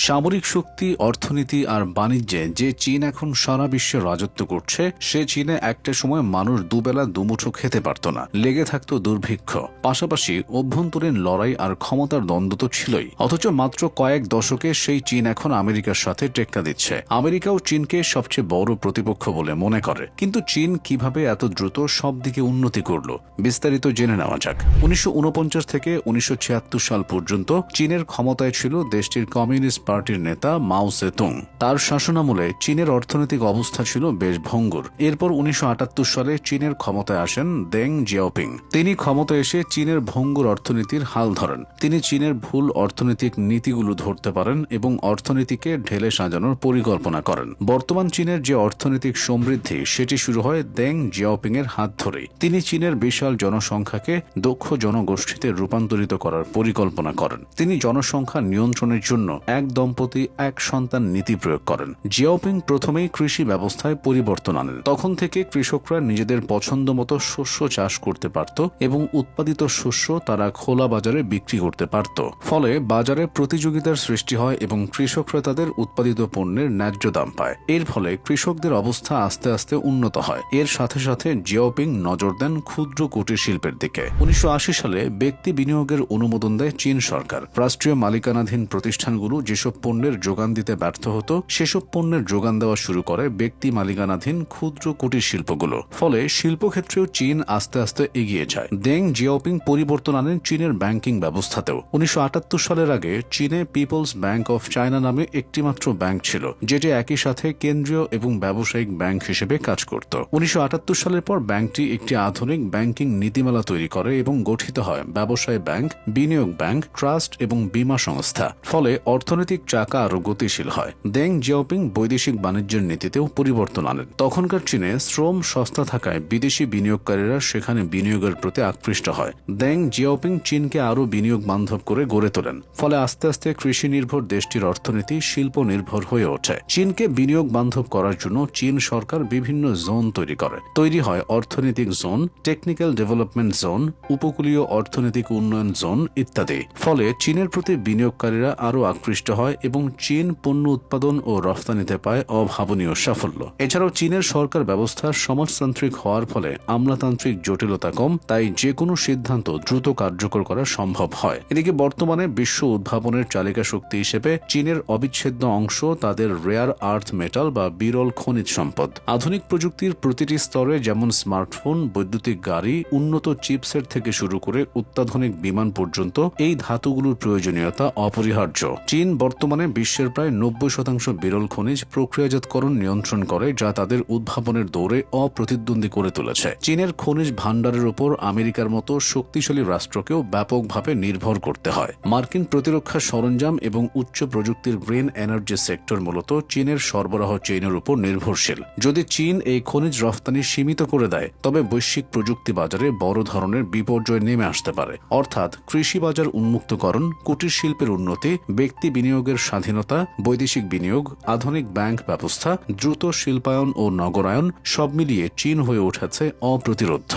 সামরিক শক্তি, অর্থনীতি আর বাণিজ্যে যে চীন এখন সারা বিশ্বে রাজত্ব করছে, সে চীনে একটা সময় মানুষ দুবেলা দুমুঠো খেতে পারত না, লেগে থাকত দুর্ভিক্ষ। পাশাপাশি অভ্যন্তরীণ লড়াই আর ক্ষমতার দ্বন্দ্ব তো ছিলই। অথচ মাত্র কয়েক দশকে সেই চীন এখন আমেরিকার সাথে টেক্কা দিচ্ছে। আমেরিকাও চীনকে সবচেয়ে বড় প্রতিপক্ষ বলে মনে করে। কিন্তু চীন কিভাবে এত দ্রুত সব দিকে উন্নতি করল, বিস্তারিত জেনে নেওয়া যাক। 1949 থেকে 1976 সাল পর্যন্ত চীনের ক্ষমতায় ছিল দেশটির কমিউনিস্ট পার্টির নেতা মাও সেতুং। তার শাসনামলে চীনের অর্থনৈতিক অবস্থা ছিল বেশ ভঙ্গুর। এরপর 1978 সালে চীনের ক্ষমতায় আসেন দেং জিয়াওপিং। তিনি ক্ষমতায় এসে চীনের ভঙ্গুর অর্থনীতির হাল ধরেন। তিনি চীনের ভুল অর্থনৈতিক নীতিগুলো ধরতে পারেন এবং অর্থনীতিকে ঢেলে সাজানোর পরিকল্পনা করেন। বর্তমান চীনের যে অর্থনৈতিক সমৃদ্ধি, সেটি শুরু হয় দেং জিয়াওপিং এর হাত ধরেই। তিনি চীনের বিশাল জনসংখ্যাকে দক্ষ জনগোষ্ঠীতে রূপান্তরিত করার পরিকল্পনা করেন। তিনি জনসংখ্যা নিয়ন্ত্রণের জন্য এক দম্পতি এক সন্তান নীতি প্রয়োগ করেন। জিয়াওপিং প্রথমেই কৃষি ব্যবস্থায় পরিবর্তন আনেন। তখন থেকে কৃষকরা নিজেদের পছন্দ মতো শস্য চাষ করতে পারত এবং উৎপাদিত শস্য তারা খোলা বাজারে বিক্রি করতে পারত। ফলে বাজারে প্রতিযোগিতার সৃষ্টি হয় এবং কৃষকরা তাদের উৎপাদিত পণ্যের ন্যায্য দাম পায়। এর ফলে কৃষকদের অবস্থা আস্তে আস্তে উন্নত হয়। এর সাথে সাথে জিয়াওপিং নজর দেন ক্ষুদ্র কুটির শিল্পের দিকে। 1980 সালে ব্যক্তি বিনিয়োগের অনুমোদন দেয় চীন সরকার। রাষ্ট্রীয় মালিকানাধীন প্রতিষ্ঠানগুলো যেসব পণ্যের যোগান দিতে ব্যর্থ হতো, সেসব পণ্যের যোগান দেওয়া শুরু করে ব্যক্তি মালিকানাধীন ক্ষুদ্র কুটির শিল্পগুলো। ফলে শিল্পক্ষেত্রেও চীন আস্তে আস্তে এগিয়ে যায়। দেং জিয়াওপিং পরিবর্তন আনেন চীনের ব্যাংকিং ব্যবস্থাতেও। 1978 সালের আগে চীনে পিপলস ব্যাংক অফ চায়না নামে একটিমাত্র ব্যাংক ছিল, যেটি একই সাথে কেন্দ্রীয় এবং ব্যবসায়িক ব্যাংক হিসেবে কাজ করত। 1978 সালের পর ব্যাংকটি একটি আধুনিক ব্যাংকিং নীতিমালা তৈরি করে এবং গঠিত হয় ব্যবসায় ব্যাংক, বিনিয়োগ ব্যাংক, ট্রাস্ট এবং বীমা সংস্থা। ফলে অর্থনৈতিক চাকা আরও গতিশীল হয়। দেং জিয়াওপিং বৈদেশিক বাণিজ্যের নীতিতেও পরিবর্তন আনেন। তখনকার চীনে শ্রম সস্তা থাকায় বিদেশি বিনিয়োগকারীরা সেখানে বিনিয়োগের প্রতি আকৃষ্ট হয়। দেং জিয়াওপিং চীনকে আরও বিনিয়োগ বান্ধব করে গড়ে তোলেন। ফলে আস্তে আস্তে কৃষি নির্ভর দেশটির অর্থনীতি শিল্প নির্ভর হয়ে ওঠে। চীনকে বিনিয়োগ বান্ধব করার জন্য চীন সরকার বিভিন্ন জোন তৈরি করে। তৈরি হয় অর্থনৈতিক জোন, টেকনিক্যাল ডেভেলপমেন্ট জোন, উপকূলীয় অর্থনৈতিক উন্নয়ন জোন ইত্যাদি। ফলে চীনের প্রতি বিনিয়োগকারীরা আরও আকৃষ্ট হয় এবং চীন পণ্য উৎপাদন ও রফতানিতে পায় অভাবনীয় সাফল্য। এছাড়াও চীনের সরকার ব্যবস্থা সমাজতান্ত্রিক হওয়ার ফলে আমলাতান্ত্রিক জটিলতা কম, তাই যে কোনো সিদ্ধান্ত দ্রুত কার্যকর করা সম্ভব হয়। এদিকে বর্তমানে বিশ্ব উদ্ভাবনের চালিকা শক্তি হিসেবে চীনের অবিচ্ছেদ্য অংশ তাদের রেয়ার আর্থ মেটাল বা বিরল খনিজ সম্পদ। আধুনিক প্রযুক্তির প্রতিটি স্তরে, যেমন স্মার্টফোন, বৈদ্যুতিক গাড়ি, উন্নত চিপসেট থেকে শুরু করে অত্যাধুনিক বিমান পর্যন্ত এই ধাতুগুলোর প্রয়োজনীয়তা অপরিহার্য। চীন বর্তমানে বিশ্বের প্রায় 90% বিরল খনিজ প্রক্রিয়াজাতকরণ নিয়ন্ত্রণ করে, যা তাদের উদ্ভাবনের দৌড়ে অপ্রতিদ্বন্দ্বী করে তুলেছে। চীনের খনিজ ভাণ্ডারের উপর আমেরিকার মতো শক্তিশালী রাষ্ট্রকেও ব্যাপকভাবে নির্ভর করতে হয়। মার্কিন প্রতিরক্ষা সরঞ্জাম এবং উচ্চ প্রযুক্তির গ্রিন এনার্জি সেক্টর মূলত চীনের সরবরাহ চেইনের উপর নির্ভরশীল। যদি চীন এই খনিজ রফতানি সীমিত করে দেয়, তবে বৈশ্বিক প্রযুক্তি বাজারে বড় ধরনের বিপর্যয় নেমে আসতে পারে। অর্থাৎ কৃষি বাজার উন্মুক্তকরণ, কুটির শিল্পের উন্নতি, ব্যক্তি বিনিয়োগের স্বাধীনতা, বৈদেশিক বিনিয়োগ, আধুনিক ব্যাংক ব্যবস্থা, দ্রুত শিল্পায়ন ও নগরায়ন, সব মিলিয়ে চীন হয়ে উঠেছে অপ্রতিরোধ্য।